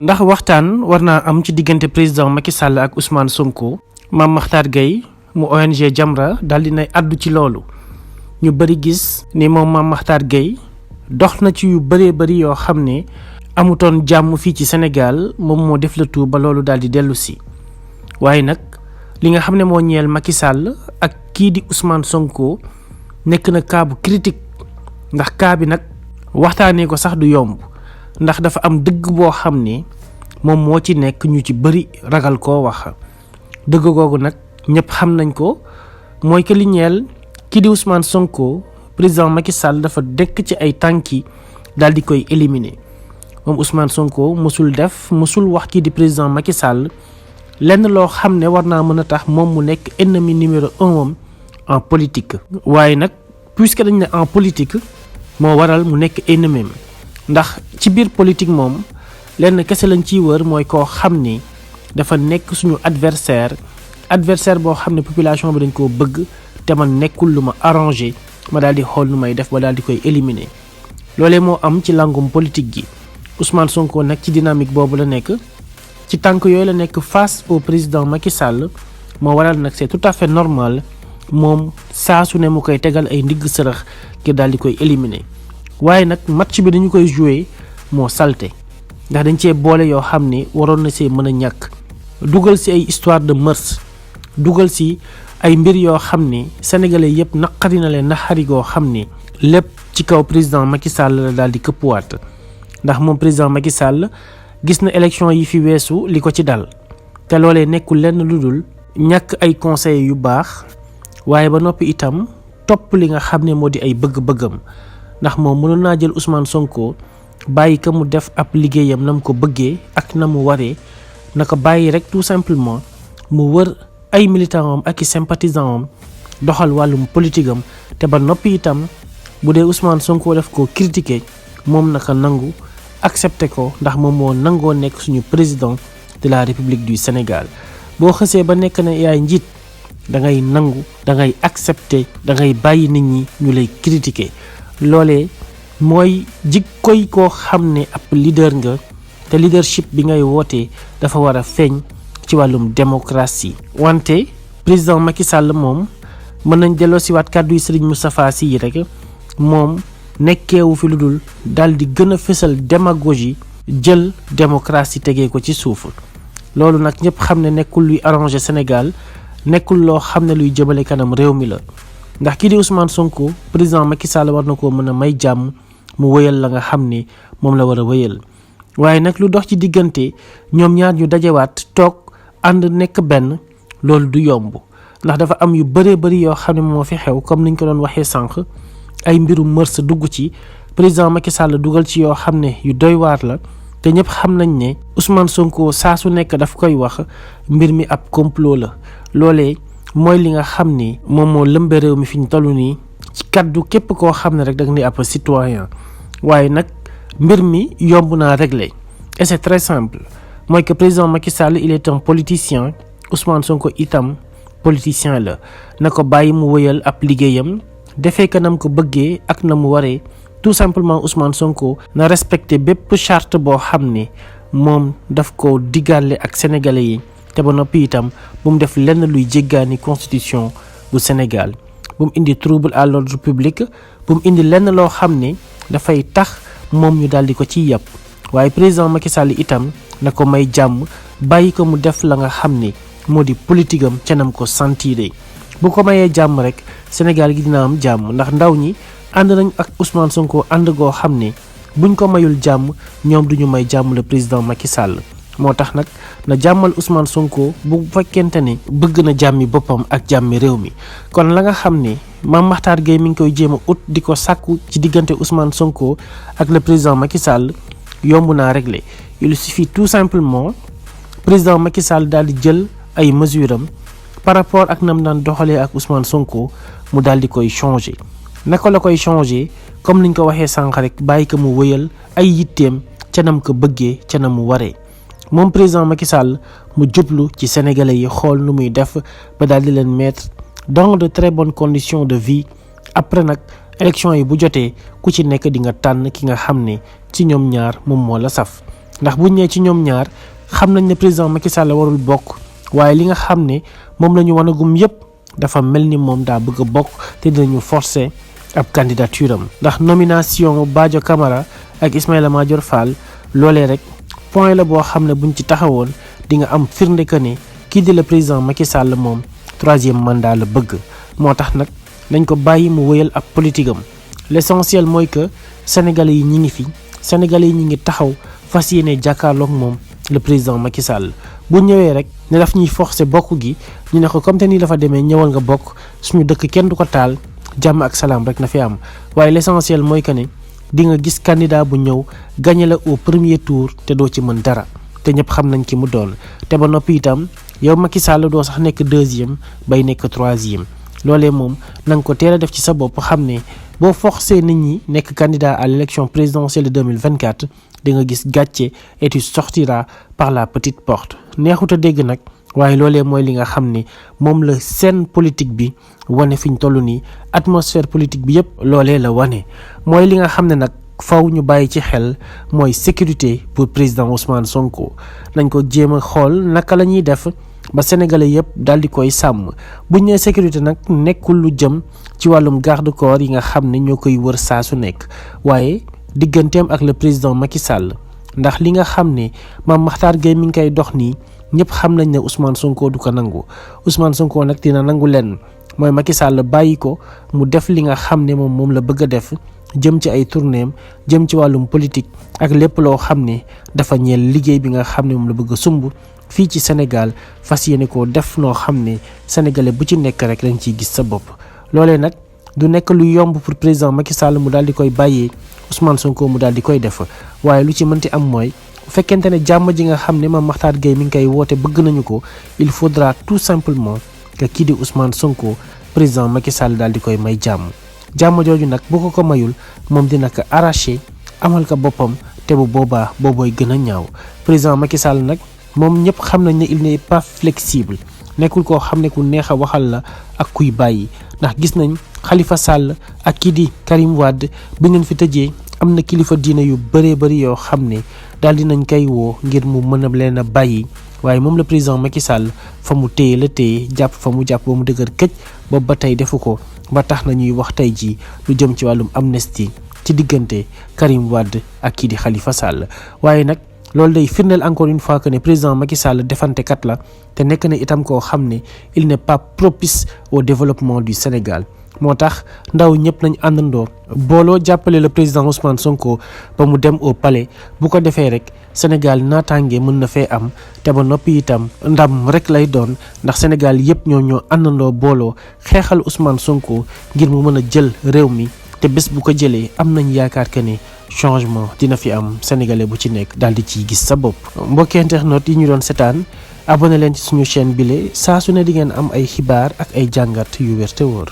ndax waxtaan war naa am ci diggante président Macky Sall ak Ousmane Sonko. Mame Makhtar Gueye mu ONG Jamra daal di nay addu ci loolu ñu bëri gis ni moom Mame Makhtar Gueye dox na ci yu bëree bëri yoo xam ne amutoon jàmm fii ci Sénégal moom moo def la tout ba loolu daal di dellu si waaye nag li nga xam ne moo ñeel Macky Sall ak kii di Ousmane Sonko nekk na cas bu critique ndax cas bi nag waxtaanee ko sax du yomb. ndax dafa am dëgg boo xam ne moom moo ci nekk ñu ci bëri ragal koo wax dëgg googu nag ñëpp xam nañ ko mooy que li ñeel kii di Ousmane Sonko président Macky Sall dafa dekk ci ay tànki daal di koy éliminer moom Ousmane Sonko mësul wax kii di président Macky Sall lenn loo xam ne war naa mën a tax moom mu nekk ennemi numéro 1 moom en politique. waaye nag puisque dañ ne en politique moo waral mu nekk ennemi ndax ci biir politique moom lenn kese lañ ciy wër mooy koo xam ni dafa nekk suñu adversaire boo xam ne population bi dañ koo bëgg te man nekkul lu ma arrangé ma daal di xool nu may def ba daal di koy éliminer loolee moo am ci langum politique gi. Ousmane Sonko nag ci dynamique boobu la nekk ci tànk yooyu la nekk face au président Macky Sall moo waral nag c'est tout à fait normal moom saa su ne mu koy tegal ay ndigg sërëx ngir daal di koy éliminer. waaye nag match bi dañu koy jouer moo salte ndax dañ cee boole yoo xam ne waroon na see mën a ñàkk dugal si ay histoire de mœurs dugal si ay mbir yoo xam ne sénégalais yëpp naqari na leen naxari goo xam ne lépp ci kaw président Macky Sall la daal di këppuwaat ndax moom président Macky Sall gis na élection yi fi weesu li ko ci dal te loolee nekkul lenn lu dul ñàkk ay conseils yu baax waaye ba noppi itam topp li nga xam ne moo di ay bëgg-bëggam. ndax moom mënoon naa jël Ousmane Sonko bàyyi ko mu def ab liggéeyam na mu ko bëggee ak na mu waree na ko bàyyi rek tout simplement mu wër ay militants am ak i sympathisants am doxal wàllum politique am te ba noppi itam bu dee Ousmane Sonko def ko critiquer moom naka nangu accepter ko ndax moom moo nangoo nekk suñu président de la République du Sénégal. boo xësee ba nekk na yaay njiit da ngay nangu da ngay accepter da ngay bàyyi nit ñi ñu lay critiquer. loolee mooy jikkoy koo xam ne ab leader nga te leadership bi ngay wootee dafa war a feeñ ci wàllum démocratie. wante président Macky Sall moom mën nañ delloo si waat kàddu yi Serigne Moustapha Sy yi rek moom nekkeewu fi lu dul daal di gën a fësal démagogie jël démocratie tegee ko ci suuf loolu nag ñëpp xam ne nekkul luy arranger Sénégal nekkul loo xam ne luy jëmale kanam réew mi la. ndax kii di Ousmane Sonko président Macky Sall war na koo mën a may jàmm mu wëyal la nga xam ne moom la war a wëyal waaye nag lu dox ci diggante ñoom ñaar ñu dajewaat toog ànd nekk benn loolu du yomb ndax dafa am yu bëree bëri yoo xam ne moo fi xew comme niñ ko doon waxee sànq ay mbiru mërs dugg ci président Macky Sall dugal ci yoo xam ne yu doy waar la te ñëpp xam nañ ne Ousmane Sonko saa su nekk daf koy wax mbir mi ab complot la loolee. mooy li nga xam ni moom moo lëmbe réew mi fi ñu toll nii ci kaddu képp koo xam ne rek da nga ni ab citoyen waaye nag mbir mi yomb naa régler et c'est très simple mooy que président Macky Sall il est un politicien Ousmane Sonko itam politicien la na ko bàyyi mu wëyal ab liggéeyam defee ko nam ko bëggee ak na mu waree tout simplement Ousmane Sonko na respecté bépp charte boo xam ne moom daf ko diggaale ak sénégalais yi. te ba noppi itam bu mu def lenn luy jéggaani constitution bu Sénégal bu mu indi trouble à l'ordre public bu mu indi lenn loo xam ne dafay tax moom ñu daal di ko ciy yàpp waaye président Macky Sall itam na ko may jàmm bàyyi ko mu def la nga xam ne moo di politique am ca nam ko sentiré bu ko mayee jàmm rek Sénégal gi dina am jàmm ndax ndaw ñi ànd nañ ak Ousmane Sonko ànd goo xam ne buñ ko mayul jàmm ñoom duñu may jàmm le président Macky Sall. moo tax nag na jàmmal Ousmane Sonko bu fekkente ne bëgg na jàmmi boppam ak jàmmi réew mi kon la nga xam ne Mame Makhtar Gueye mi ngi koy jéem a ut di ko sàkku ci diggante Ousmane Sonko ak le président Macky Sall yomb naa régler il suffit tout simplement président Macky Sall daal di jël ay mesures am par rapport ak nam daan doxalee ak Ousmane Sonko mu daal di koy changer naka la koy changer comme niñ ko waxee sànq rek bàyyi ko mu wëyal ay yitteem ca nam ko bëggee ca na mu waree. moom président Macky Sall mu jublu ci sénégalais yi xool nu muy def ba daal di leen mettre dans de très bonnes conditions de vie après nag élection yi bu jotee ku ci nekk di nga tànn ki nga xam ne ci ñoom ñaar moom moo la saf ndax buñ ñëwee ci ñoom ñaar xam nañ ne président Macky Sall warul bokk waaye li nga xam ne moom la ñu wanagum yépp dafa mel ni moom daa bëgg a bokk te dinañu forcer ab candidature am ndax nomination Badio Camara ak Ismaïla Madior Fall loolee rek point la boo xam ne buñ ci taxawoon di nga am firnde que ne kii di le président Macky Sall moom 3e mandat la bëgg moo tax nag nañ ko bàyyi mu wëyal ab politique am l'essentiel mooy que sénégalais yi ñi ngi fi sénégalais yi ñi ngi taxaw fas yéene jàkkaarloog moom le président Macky Sall bu ñëwee rek ne daf ñuy forcer bokk gi ñu ne ko comme te nii dafa demee ñëwal nga bokk suñu dëkk kenn du ko taal jàmm ak salaam rek na fi am waaye l'essentiel mooy que ne di nga gis candidat bu ñëw gagné la au premier tour te doo ci mën dara te ñëpp xam nañ ki mu doon te ba noppi itam yow Macky Sall doo sax nekk 2e bay nekk 3e loolee moom na nga ko teel a def ci sa bopp xam ne boo forcé nit ñi nekk candidat à l'élection présidentielle de 2024 di nga gis gàcce et tu sortiras par la petite porte neexut a dégg nag waaye loolee mooy li nga xam ne moom la scène politique bi wane fi ñu toll nii atmosphère politique bi yépp loolee la wane mooy li nga xam ne nag faw ñu bàyyi ci xel mooy sécurité pour président Ousmane Sonko nañ ko jéem a xool naka la ñuy def ba sénégalais yépp daal di koy sàmm buñ nee sécurité nag nekkul lu jëm ci wàllum garde corps yi nga xam ne ñoo koy wër saa su nekk waaye digganteem ak le président Macky Sall ndax li nga xam ne Mame Makhtar Gueye mi ngi koy dox nii ñëpp xam nañ ne Ousmane Sonko du ko nangu Ousmane Sonko nag dina nangu leen mooy Macky Sall bàyyi ko mu def li nga xam ne moom la bëgg a def jëm ci ay tournéem jëm ci wàllum politique ak lépp loo xam ne dafa ñeel liggéey bi nga xam ne moom la bëgg a sumb fii ci Sénégal fas yéene koo def noo xam ne sénégalais bu ci nekk rek lañ ciy gis sa bopp loolee nag du nekk lu yomb pour président Macky Sall mu daal di koy bàyyee Ousmane Sonko mu daal di koy def waaye lu ci mënti am mooy bu fekkente ne jàmm ji nga xam ne Mame Makhtar Gueye mi ngi koy woote bëgg nañu ko il faudra tout simplement que kii di Ousmane Sonko président Macky Sall daal di koy may jàmm jooju nag bu ko mayul moom dina ko arraché amal ko boppam te bu boobaa boobooy gën a ñaaw président Macky Sall nag moom ñëpp xam nañ ne il n'est pas flexible nekkul koo xam ne ku neex a waxal la ak kuy bàyyi ndax gis nañ Khalifa Sall ak kii di Karim Wade bi ngeen fi tëjee am na kilifa diine yu bëree bëri yoo xam ne daal dinañ koy woo ngir mu mën a leen a bàyyi waaye moom le président Macky Sall fa mu téye la téye jàpp fa mu jàpp ba mu dëgër këj boobu ba tey defu ko ba tax na ñuy wax tey jii lu jëm ci wàllum amnistie ci diggante Karim Wade ak kii di Khalifa Sall waaye nag loolu day firndeel encore une fois que ne président Macky Sall defantekat la te nekk na itam koo xam ne il n'est pas propice au développement du Sénégal moo tax ndaw ñëpp nañ àndandoo booloo jàppale le président Ousmane Sonko ba mu dem au palais bu ko defee rek Sénégal naataange mën na fee am te ba noppi itam ndam rek lay doon ndax Sénégal yëpp ñoo àndandoo booloo xeexal Ousmane Sonko ngir mu mën a jël réew mi te bés bu ko jëlee am nañ yaakaar que ne changement dina fi am sénégalais bu ci nekk daal di ciy gis sa bopp. mbokki internet yi ñu doon seetaan abonné leen ci suñu chaîne bile saa su ne di ngeen am ay xibaar ak ay jàngat yu wér te wóor.